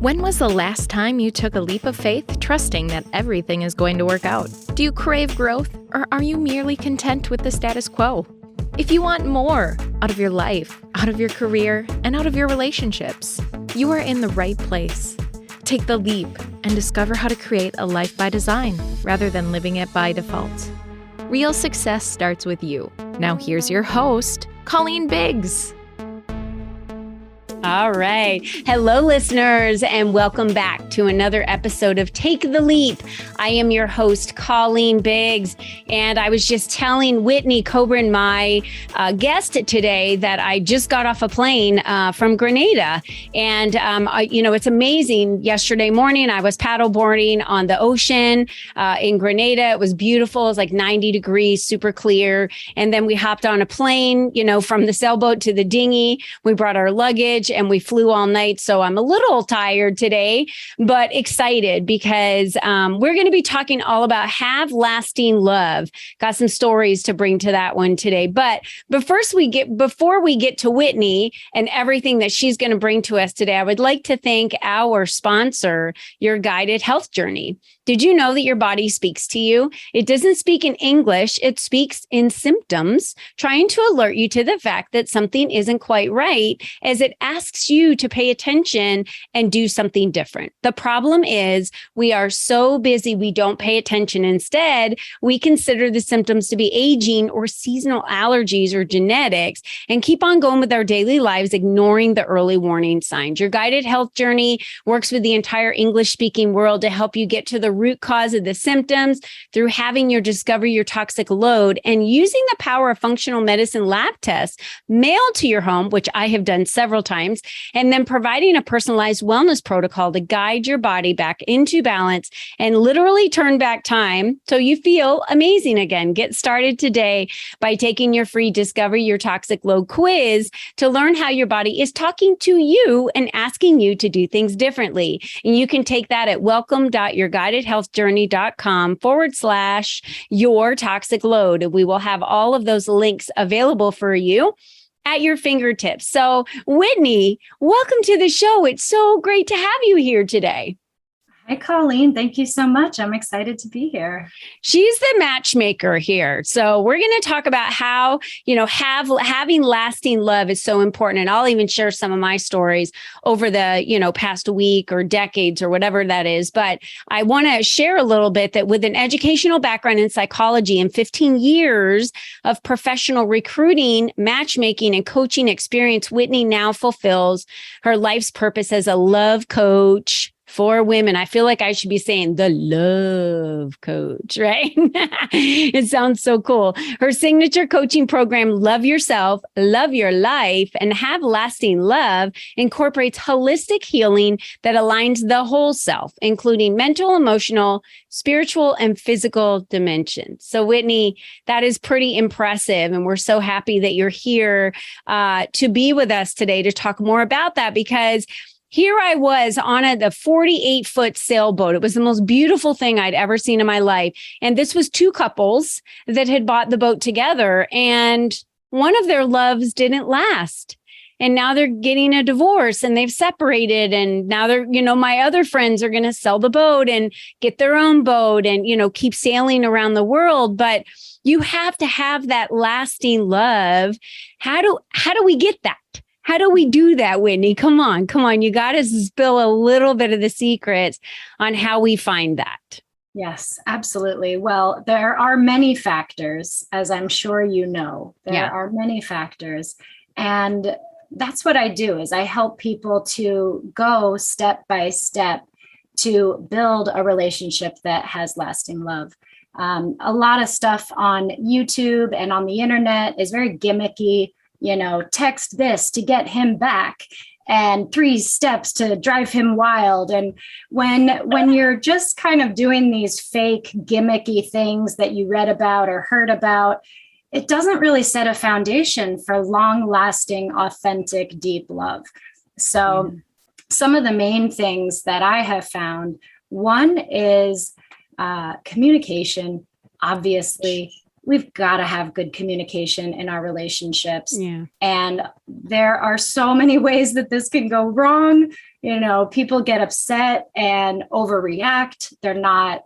When was the last time you took a leap of faith, trusting that everything is going to work out? Do you crave growth, or are you merely content with the status quo? If you want more out of your life, out of your career, and out of your relationships, you are in the right place. Take the leap and discover how to create a life by design rather than living it by default. Real success starts with you. Now here's your host, Colleen Biggs. All right. Hello, listeners, and welcome back to another episode of Take the Leap. I am your host, Colleen Biggs, and I was just telling Whitney, Kobrin, my guest today, that I just got off a plane from Grenada. And, it's amazing. Yesterday morning, I was paddleboarding on the ocean in Grenada. It was beautiful. It was like 90 degrees, super clear. And then we hopped on a plane, from the sailboat to the dinghy. We brought our luggage and we flew all night. So I'm a little tired today, but excited because we're going to be talking all about have lasting love. Got some stories to bring to that one today. But before we get to Whitney and everything that she's going to bring to us today, I would like to thank our sponsor, Your Guided Health Journey. Did you know that your body speaks to you? It doesn't speak in English. It speaks in symptoms, trying to alert you to the fact that something isn't quite right as it asks you to pay attention and do something different. The problem is we are so busy, we don't pay attention. Instead, we consider the symptoms to be aging or seasonal allergies or genetics and keep on going with our daily lives, ignoring the early warning signs. Your Guided Health Journey works with the entire English-speaking world to help you get to the root cause of the symptoms through having your discover your toxic load and using the power of functional medicine lab tests mailed to your home, which I have done several times, and then providing a personalized wellness protocol to guide your body back into balance and literally turn back time so you feel amazing again. Get started today by taking your free Discover Your Toxic Load quiz to learn how your body is talking to you and asking you to do things differently. And you can take that at welcome.yourguidedhealthjourney.com/your toxic load. We will have all of those links available for you at your fingertips. So, Whitney, welcome to the show. It's so great to have you here today. Hi, Colleen. Thank you so much. I'm excited to be here. She's the matchmaker here. So we're going to talk about how, having lasting love is so important. And I'll even share some of my stories over the, past week or decades or whatever that is. But I want to share a little bit that with an educational background in psychology and 15 years of professional recruiting, matchmaking, and coaching experience, Whitney now fulfills her life's purpose as a love coach for women. I feel like I should be saying the love coach, right? It sounds so cool. Her signature coaching program, Love Yourself, Love Your Life, and Have Lasting Love, incorporates holistic healing that aligns the whole self, including mental, emotional, spiritual, and physical dimensions. So, Whitney, that is pretty impressive. And we're so happy that you're here to be with us today to talk more about that, because here I was on the 48-foot sailboat. It was the most beautiful thing I'd ever seen in my life. And this was two couples that had bought the boat together, and one of their loves didn't last. And now they're getting a divorce and they've separated. And now they're, my other friends are going to sell the boat and get their own boat and, keep sailing around the world. But you have to have that lasting love. How do we get that? How do we do that, Whitney? Come on. You got to spill a little bit of the secrets on how we find that. Yes, absolutely. Well, there are many factors, as I'm sure you know. There are many factors. And that's what I do, is I help people to go step by step to build a relationship that has lasting love. A lot of stuff on YouTube and on the internet is very gimmicky. Text this to get him back and 3 steps to drive him wild. And when you're just kind of doing these fake gimmicky things that you read about or heard about, it doesn't really set a foundation for long-lasting, authentic, deep love. So some of the main things that I have found, one is communication, obviously. we've got to have good communication in our relationships. Yeah. And there are so many ways that this can go wrong. You know, people get upset and overreact. They're not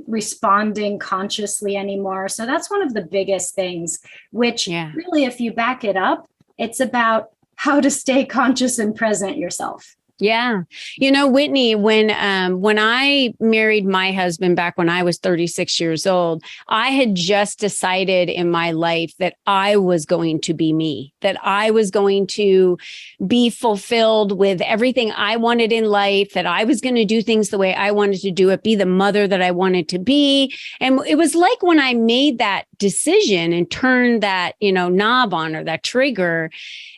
responding consciously anymore. So that's one of the biggest things, which really, if you back it up, it's about how to stay conscious and present yourself. Yeah. You know, Whitney, when I married my husband back when I was 36 years old, I had just decided in my life that I was going to be me, that I was going to be fulfilled with everything I wanted in life, that I was going to do things the way I wanted to do it, be the mother that I wanted to be. And it was like when I made that decision and turned that, knob on, or that trigger,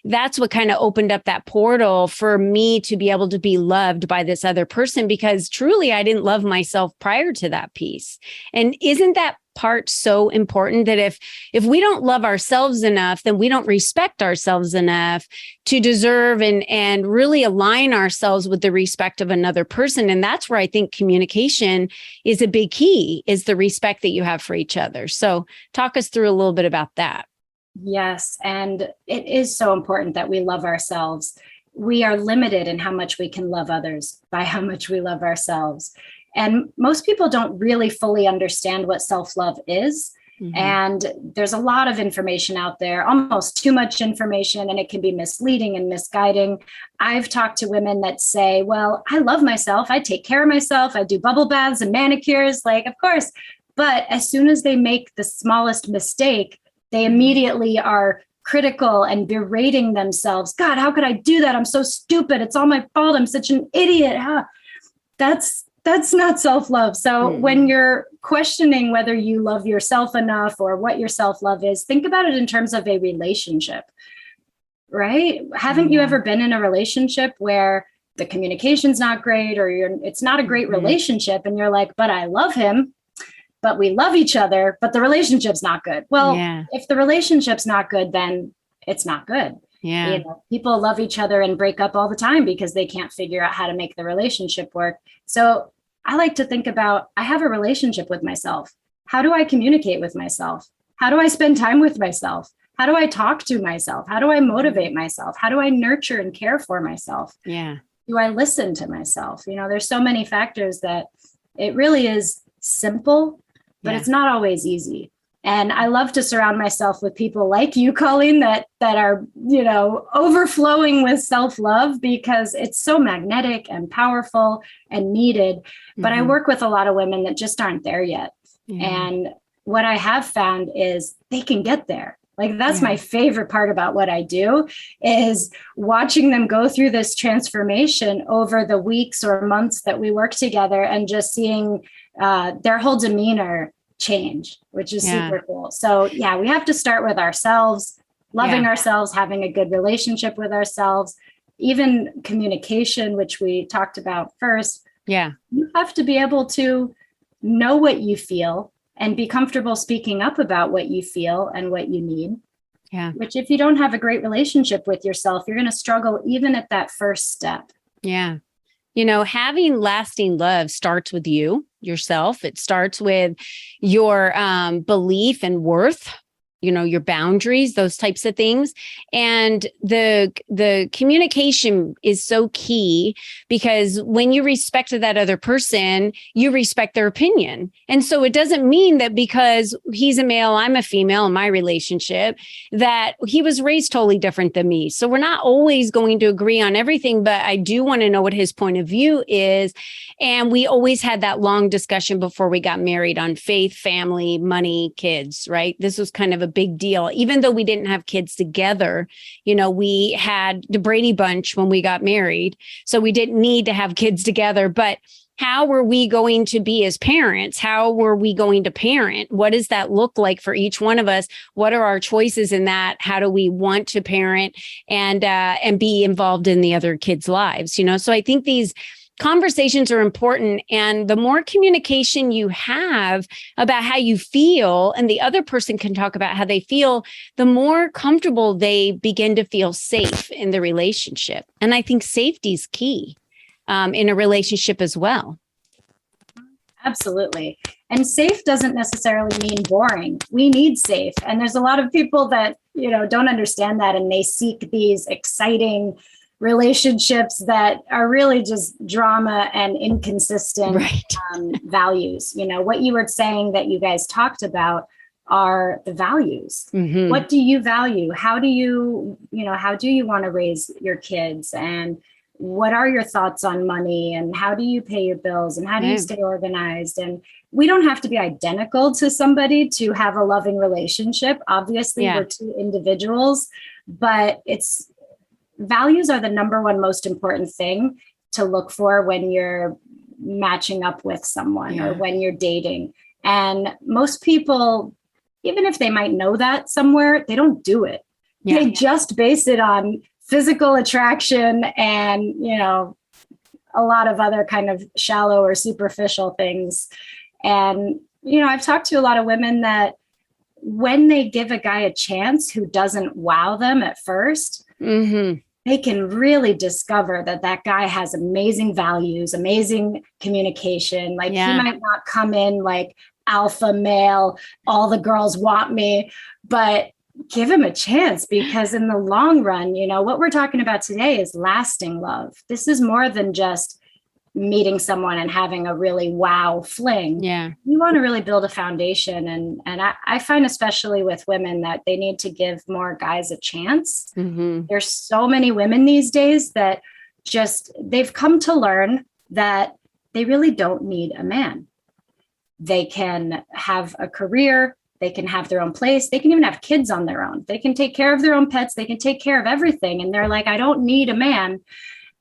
that's what kind of opened up that portal for me to be able to be loved by this other person, because truly I didn't love myself prior to that piece. And isn't that part so important, that if we don't love ourselves enough, then we don't respect ourselves enough to deserve and really align ourselves with the respect of another person? And that's where I think communication is a big key, is the respect that you have for each other. So talk us through a little bit about that. Yes. And it is so important that we love ourselves. We are limited in how much we can love others by how much we love ourselves. And most people don't really fully understand what self-love is. Mm-hmm. And there's a lot of information out there, almost too much information, and it can be misleading and misguiding. I've talked to women that say, well, I love myself. I take care of myself. I do bubble baths and manicures, of course. But as soon as they make the smallest mistake, they immediately are critical and berating themselves. God, how could I do that? I'm so stupid. It's all my fault. I'm such an idiot. That's not self-love. So when you're questioning whether you love yourself enough or what your self-love is, think about it in terms of a relationship, right? Haven't you ever been in a relationship where the communication's not great, or it's not a great relationship, and you're like, but I love him, but we love each other, but the relationship's not good. Well, if the relationship's not good, then it's not good. Yeah. People love each other and break up all the time because they can't figure out how to make the relationship work. So I like to think about, I have a relationship with myself. How do I communicate with myself? How do I spend time with myself? How do I talk to myself? How do I motivate myself? How do I nurture and care for myself? Yeah. Do I listen to myself? There's so many factors that it really is simple, but it's not always easy. And I love to surround myself with people like you, Colleen, that are, overflowing with self-love, because it's so magnetic and powerful and needed. But I work with a lot of women that just aren't there yet. And what I have found is they can get there. That's my favorite part about what I do, is watching them go through this transformation over the weeks or months that we work together, and just seeing their whole demeanor change, which is super cool. So we have to start with ourselves, loving ourselves, having a good relationship with ourselves, even communication, which we talked about first. Yeah. You have to be able to know what you feel and be comfortable speaking up about what you feel and what you need. Yeah. Which, if you don't have a great relationship with yourself, you're going to struggle even at that first step. Yeah. Having lasting love starts with yourself. It starts with your belief and worth, your boundaries, those types of things. And the communication is so key, because when you respect that other person, you respect their opinion. And so it doesn't mean that because he's a male, I'm a female in my relationship, that he was raised totally different than me. So we're not always going to agree on everything, but I do want to know what his point of view is. And we always had that long discussion before we got married on faith, family, money, kids, right? This was kind of a big deal. Even though we didn't have kids together, we had the Brady Bunch when we got married. So we didn't need to have kids together. But how were we going to be as parents? How were we going to parent? What does that look like for each one of us? What are our choices in that? How do we want to parent and be involved in the other kids' lives? So I think these conversations are important. And the more communication you have about how you feel, and the other person can talk about how they feel, the more comfortable they begin to feel safe in the relationship. And I think safety is key in a relationship as well. Absolutely. And safe doesn't necessarily mean boring. We need safe. And there's a lot of people that, don't understand that, and they seek these exciting relationships that are really just drama and inconsistent values. What you were saying that you guys talked about are the values. Mm-hmm. What do you value? How do you want to raise your kids? And what are your thoughts on money? And how do you pay your bills? And how do you stay organized? And we don't have to be identical to somebody to have a loving relationship. Obviously, we're two individuals, but values are the number one most important thing to look for when you're matching up with someone or when you're dating. And most people, even if they might know that somewhere, they don't do it. Yeah. They just base it on physical attraction and, a lot of other kind of shallow or superficial things. And, I've talked to a lot of women that when they give a guy a chance who doesn't wow them at first, they can really discover that guy has amazing values, amazing communication. Like he might not come in like alpha male, all the girls want me, but give him a chance, because in the long run, what we're talking about today is lasting love. This is more than just meeting someone and having a really wow fling. Yeah. You want to really build a foundation. And I find, especially with women, that they need to give more guys a chance. Mm-hmm. There's so many women these days that they've come to learn that they really don't need a man. They can have a career. They can have their own place. They can even have kids on their own. They can take care of their own pets. They can take care of everything. And they're like, I don't need a man.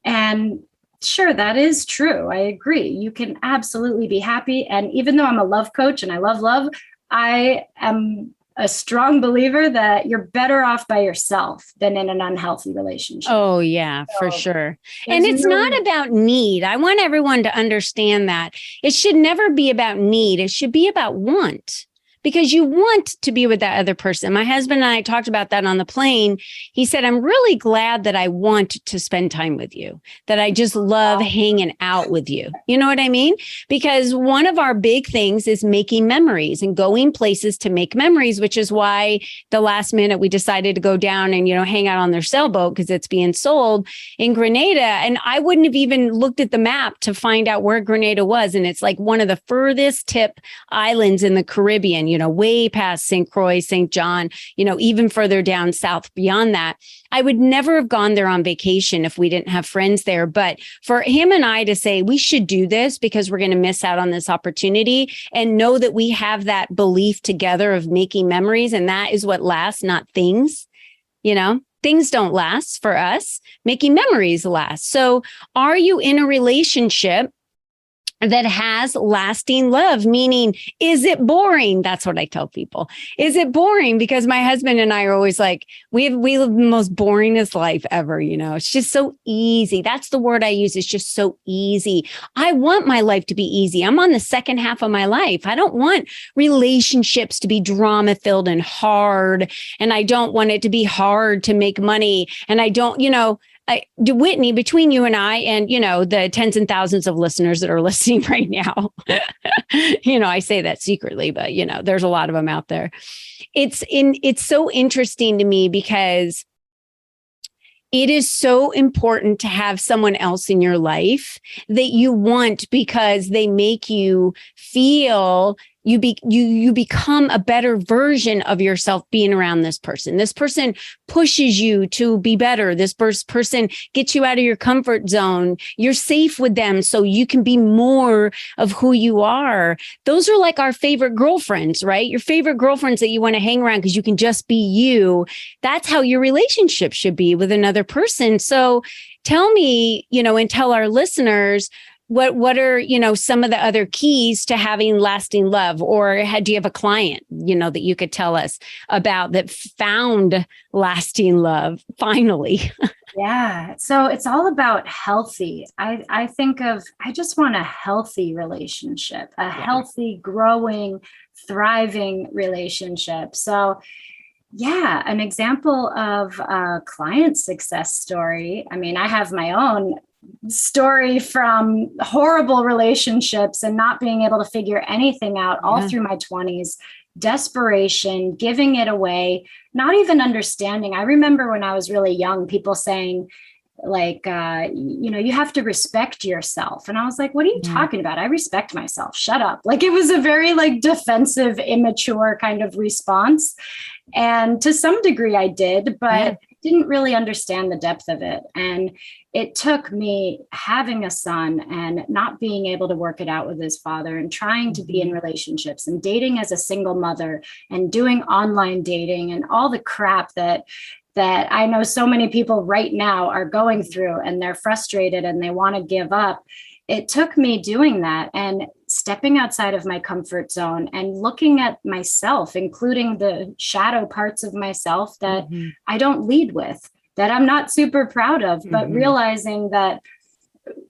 And sure, that is true. I agree. You can absolutely be happy. And even though I'm a love coach and I love love, I am a strong believer that you're better off by yourself than in an unhealthy relationship. Oh, yeah, for sure. And it's not about need. I want everyone to understand that. It should never be about need. It should be about want. Because you want to be with that other person. My husband and I talked about that on the plane. He said, I'm really glad that I want to spend time with you, that I just love hanging out with you. You know what I mean? Because one of our big things is making memories and going places to make memories, which is why the last minute we decided to go down and, hang out on their sailboat because it's being sold in Grenada. And I wouldn't have even looked at the map to find out where Grenada was. And it's like one of the furthest tip islands in the Caribbean, way past St. Croix, St. John, even further down south beyond that. I would never have gone there on vacation if we didn't have friends there. But for him and I to say, we should do this because we're going to miss out on this opportunity, and know that we have that belief together of making memories. And that is what lasts, not things. Things don't last for us. Making memories last. So are you in a relationship that has lasting love? Meaning, is it boring? That's what I tell people. Is it boring? Because my husband and I are always like, we live the most boringest life ever. It's just so easy. That's the word I use. It's just so easy. I want my life to be easy. I'm on the second half of my life. I don't want relationships to be drama filled and hard. And I don't want it to be hard to make money. And I don't, Whitney, between you and I and, the tens and thousands of listeners that are listening right now, I say that secretly, but, there's a lot of them out there. It's so interesting to me because it is so important to have someone else in your life that you want, because they make you feel you become a better version of yourself being around this person. This person pushes you to be better. This person gets you out of your comfort zone. You're safe with them so you can be more of who you are. Those are like our favorite girlfriends, right? Your favorite girlfriends that you want to hang around because you can just be you. That's how your relationship should be with another person. So tell me, and tell our listeners, what are, some of the other keys to having lasting love? Or do you have a client, that you could tell us about that found lasting love finally? Yeah. So it's all about healthy. I just want a healthy relationship, a healthy, growing, thriving relationship. So yeah, an example of a client success story. I mean, I have my own story from horrible relationships and not being able to figure anything out all through my 20s, desperation, giving it away, not even understanding. I remember when I was really young, people saying, like, you have to respect yourself. And I was like, what are you talking about? I respect myself. Shut up. Like, it was a very like defensive, immature kind of response. And to some degree I did, but didn't really understand the depth of it. And it took me having a son and not being able to work it out with his father and trying to be in relationships and dating as a single mother and doing online dating and all the crap that I know so many people right now are going through, and they're frustrated and they want to give up. It took me doing that and stepping outside of my comfort zone and looking at myself, including the shadow parts of myself that I don't lead with, that I'm not super proud of, but realizing that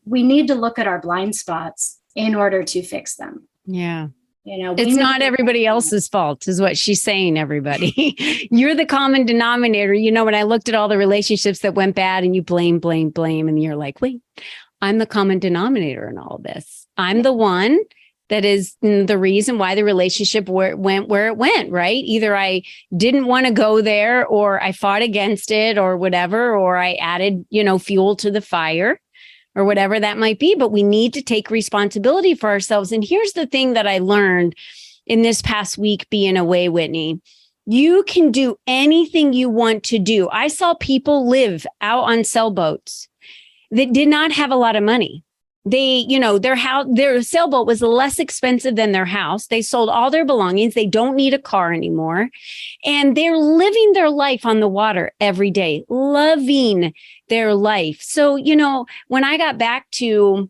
we need to look at our blind spots in order to fix them. Yeah. It's not everybody else's fault, is what she's saying, everybody. You're the common denominator. When I looked at all the relationships that went bad and you blame, and you're like, wait, I'm the common denominator in all of this. I'm the one that is the reason why the relationship went where it went, right? Either I didn't want to go there, or I fought against it, or whatever, or I added, fuel to the fire, or whatever that might be. But we need to take responsibility for ourselves. And here's the thing that I learned in this past week being away, Whitney. You can do anything you want to do. I saw people live out on sailboats that did not have a lot of money. They, their sailboat was less expensive than their house. They sold all their belongings. They don't need a car anymore. And they're living their life on the water every day, loving their life. So, when I got back to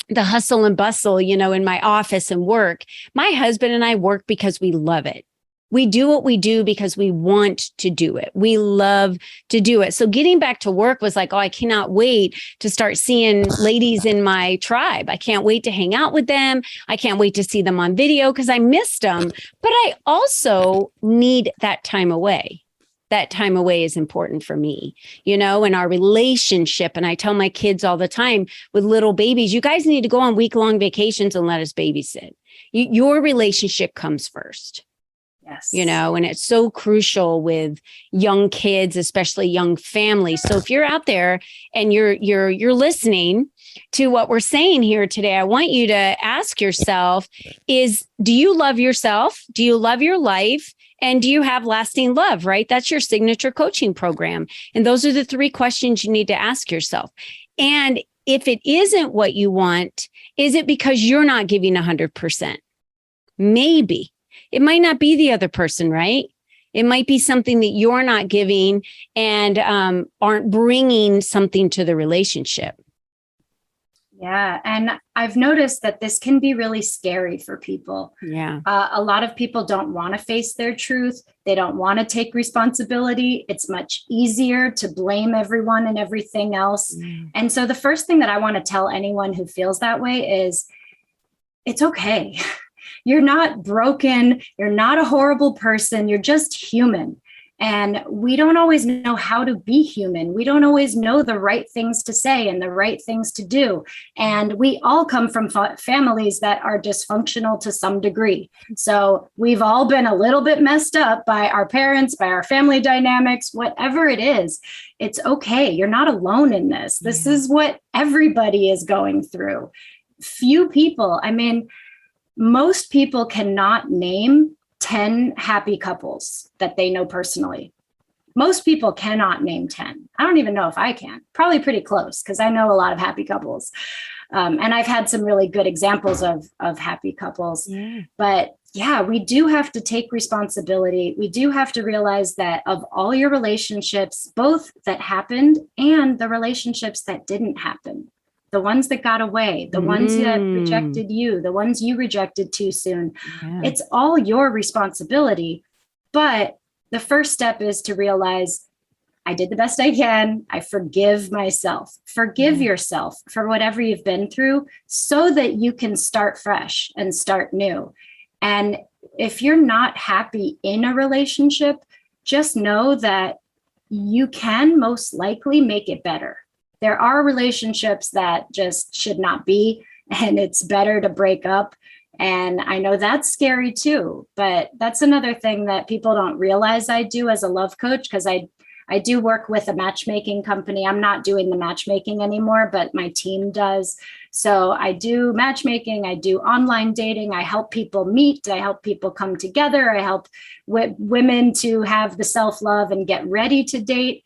the hustle and bustle, in my office and work, my husband and I work because we love it. We do what we do because we want to do it. We love to do it. So getting back to work was like, oh, I cannot wait to start seeing ladies in my tribe. I can't wait to hang out with them. I can't wait to see them on video because I missed them. But I also need that time away. That time away is important for me, in our relationship. And I tell my kids all the time with little babies, you guys need to go on week-long vacations and let us babysit. Your relationship comes first. Yes. And it's so crucial with young kids, especially young families. So if you're out there and you're listening to what we're saying here today, I want you to ask yourself, do you love yourself? Do you love your life? And do you have lasting love, right? That's your signature coaching program. And those are the 3 questions you need to ask yourself. And if it isn't what you want, is it because you're not giving 100%? Maybe. It might not be the other person, right? It might be something that you're not giving and aren't bringing something to the relationship. Yeah. And I've noticed that this can be really scary for people. Yeah. A lot of people don't want to face their truth. They don't want to take responsibility. It's much easier to blame everyone and everything else. And so the first thing that I want to tell anyone who feels that way is it's okay. You're not broken. You're not a horrible person. You're just human. And we don't always know how to be human. We don't always know the right things to say and the right things to do. And we all come from families that are dysfunctional to some degree. So we've all been a little bit messed up by our parents, by our family dynamics, whatever it is. It's okay. You're not alone in this. This is what everybody is going through. Few people, most people cannot name 10 happy couples that they know personally. Most people cannot name 10. I don't even know if I can. Probably pretty close because I know a lot of happy couples. And I've had some really good examples of happy couples. But yeah, we do have to take responsibility. We do have to realize that of all your relationships, both that happened and the relationships that didn't happen, the ones that got away, the ones that rejected you, the ones you rejected too soon. It's all your responsibility. But the first step is to realize I did the best I can. I forgive myself. Forgive yourself for whatever you've been through so that you can start fresh and start new. And if you're not happy in a relationship, just know that you can most likely make it better. there are relationships that just should not be, and it's better to break up. And I know that's scary too, but that's another thing that people don't realize I do as a love coach, because I do work with a matchmaking company. I'm not doing the matchmaking anymore, but my team does. So I do matchmaking, I do online dating, I help people meet, I help people come together, I help women to have the self-love and get ready to date.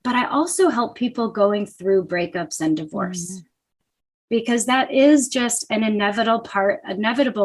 But I also help people going through breakups and divorce, because that is just an inevitable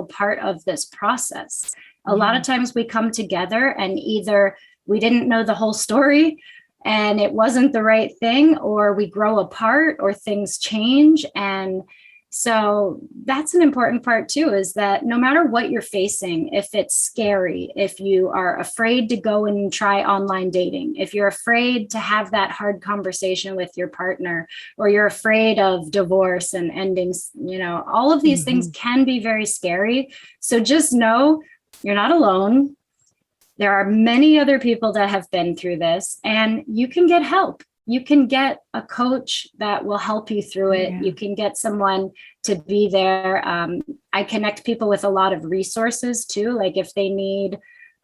part of this process. A lot of times we come together and either we didn't know the whole story and it wasn't the right thing, or we grow apart, or things change. And so that's an important part too, is that no matter what you're facing, if it's scary, if you are afraid to go and try online dating, if you're afraid to have that hard conversation with your partner, or you're afraid of divorce and endings, all of these things can be very scary. So just know you're not alone. There are many other people that have been through this, and you can get help. You can get a coach that will help you through it. You can get someone to be there. I connect people with a lot of resources too. Like if they need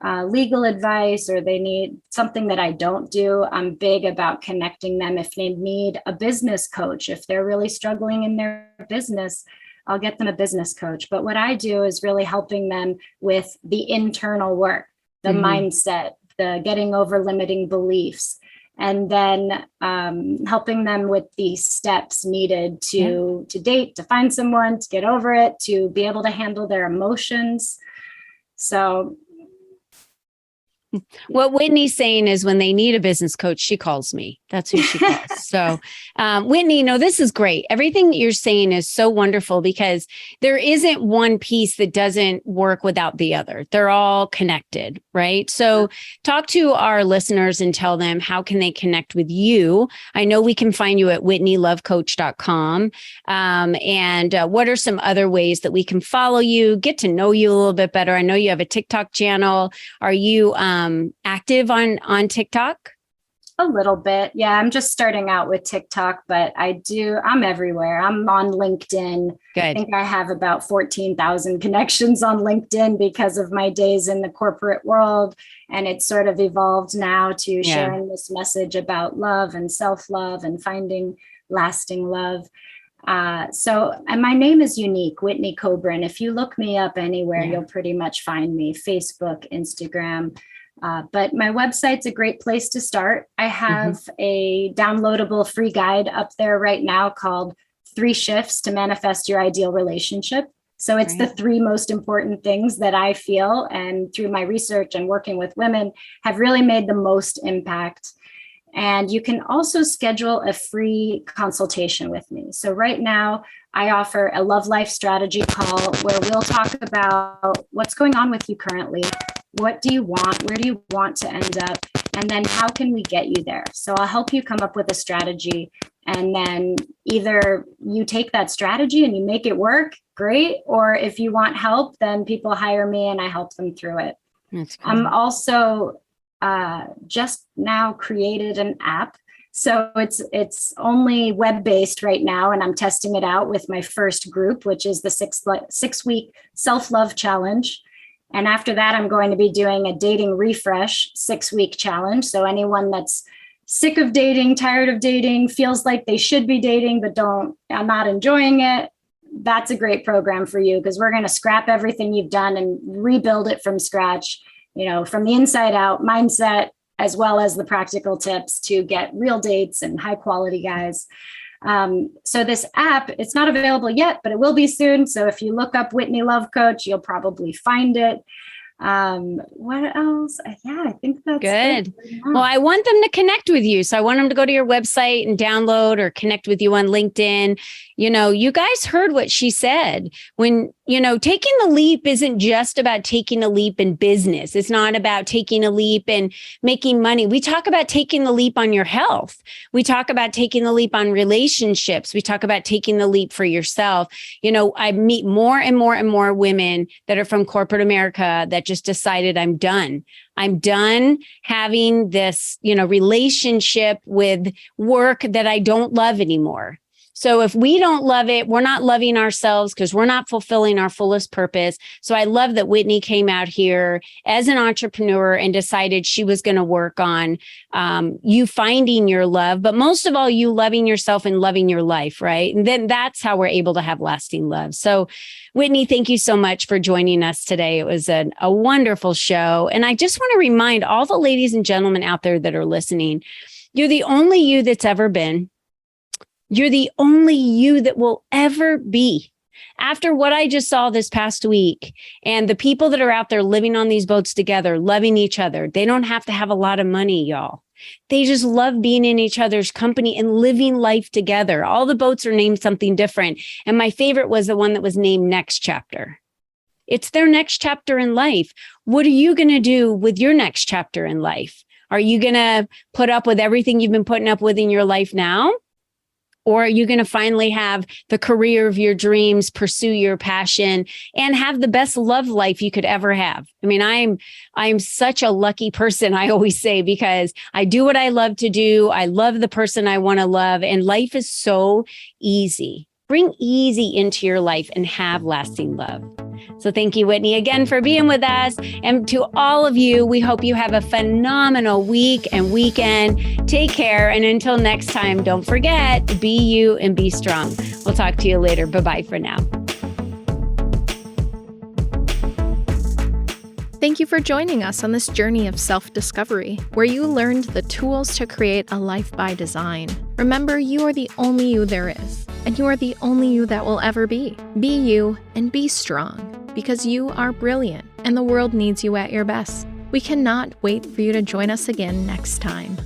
legal advice, or they need something that I don't do, I'm big about connecting them. If they need a business coach, if they're really struggling in their business, I'll get them a business coach. But what I do is really helping them with the internal work, the mindset, the getting over limiting beliefs, and then helping them with the steps needed to date, to find someone, to get over it, to be able to handle their emotions. So what Whitney's saying is, when they need a business coach, she calls me. That's who she calls. So, Whitney, this is great. Everything that you're saying is so wonderful, because there isn't one piece that doesn't work without the other. They're all connected, right? So talk to our listeners and tell them, how can they connect with you? I know we can find you at whitneylovecoach.com. And what are some other ways that we can follow you, get to know you a little bit better? I know you have a TikTok channel. Are you active on TikTok? A little bit. Yeah, I'm just starting out with TikTok, but I'm everywhere. I'm on LinkedIn. Good. I think I have about 14,000 connections on LinkedIn because of my days in the corporate world. And it's sort of evolved now to sharing this message about love and self-love and finding lasting love. And my name is unique, Whitney Kobrin. If you look me up anywhere, you'll pretty much find me, Facebook, Instagram. But my website's a great place to start. I have a downloadable free guide up there right now called 3 Shifts to Manifest Your Ideal Relationship. So it's the 3 most important things that I feel, and through my research and working with women, have really made the most impact. And you can also schedule a free consultation with me. So right now, I offer a love life strategy call where we'll talk about what's going on with you currently. What do you want? Where do you want to end up? And then how can we get you there? So I'll help you come up with a strategy. And then either you take that strategy and you make it work, great. Or if you want help, then people hire me and I help them through it. That's cool. I'm also just now created an app. So it's only web-based right now, and I'm testing it out with my first group, which is the 6-week self-love challenge. And after that, I'm going to be doing a dating refresh 6-week challenge. So anyone that's sick of dating, tired of dating, feels like they should be dating, but I'm not enjoying it, that's a great program for you, because we're going to scrap everything you've done and rebuild it from scratch, from the inside out, mindset, as well as the practical tips to get real dates and high quality guys. So this app, it's not available yet, but it will be soon. So if you look up Whitney Love Coach, you'll probably find it. What else? Yeah, I think that's good. Well, I want them to connect with you. So I want them to go to your website and download or connect with you on LinkedIn. You guys heard what she said. When, taking the leap isn't just about taking a leap in business. It's not about taking a leap and making money. We talk about taking the leap on your health. We talk about taking the leap on relationships. We talk about taking the leap for yourself. I meet more and more and more women that are from corporate America that just decided I'm done. I'm done having this, relationship with work that I don't love anymore. So if we don't love it, we're not loving ourselves because we're not fulfilling our fullest purpose. So I love that Whitney came out here as an entrepreneur and decided she was going to work on you finding your love, but most of all, you loving yourself and loving your life, right? And then that's how we're able to have lasting love. So Whitney, thank you so much for joining us today. It was a wonderful show. And I just want to remind all the ladies and gentlemen out there that are listening, you're the only you that's ever been. You're the only you that will ever be. After what I just saw this past week and the people that are out there living on these boats together, loving each other, they don't have to have a lot of money, y'all. They just love being in each other's company and living life together. All the boats are named something different. And my favorite was the one that was named Next Chapter. It's their next chapter in life. What are you going to do with your next chapter in life? Are you going to put up with everything you've been putting up with in your life now? Or are you going to finally have the career of your dreams, pursue your passion, and have the best love life you could ever have? I mean, I'm such a lucky person, I always say, because I do what I love to do. I love the person I want to love, and life is so easy. Bring easy into your life and have lasting love. So thank you, Whitney, again for being with us. And to all of you, we hope you have a phenomenal week and weekend. Take care. And until next time, don't forget, be you and be strong. We'll talk to you later. Bye-bye for now. Thank you for joining us on this journey of self-discovery, where you learned the tools to create a life by design. Remember, you are the only you there is, and you are the only you that will ever be. Be you and be strong, because you are brilliant, and the world needs you at your best. We cannot wait for you to join us again next time.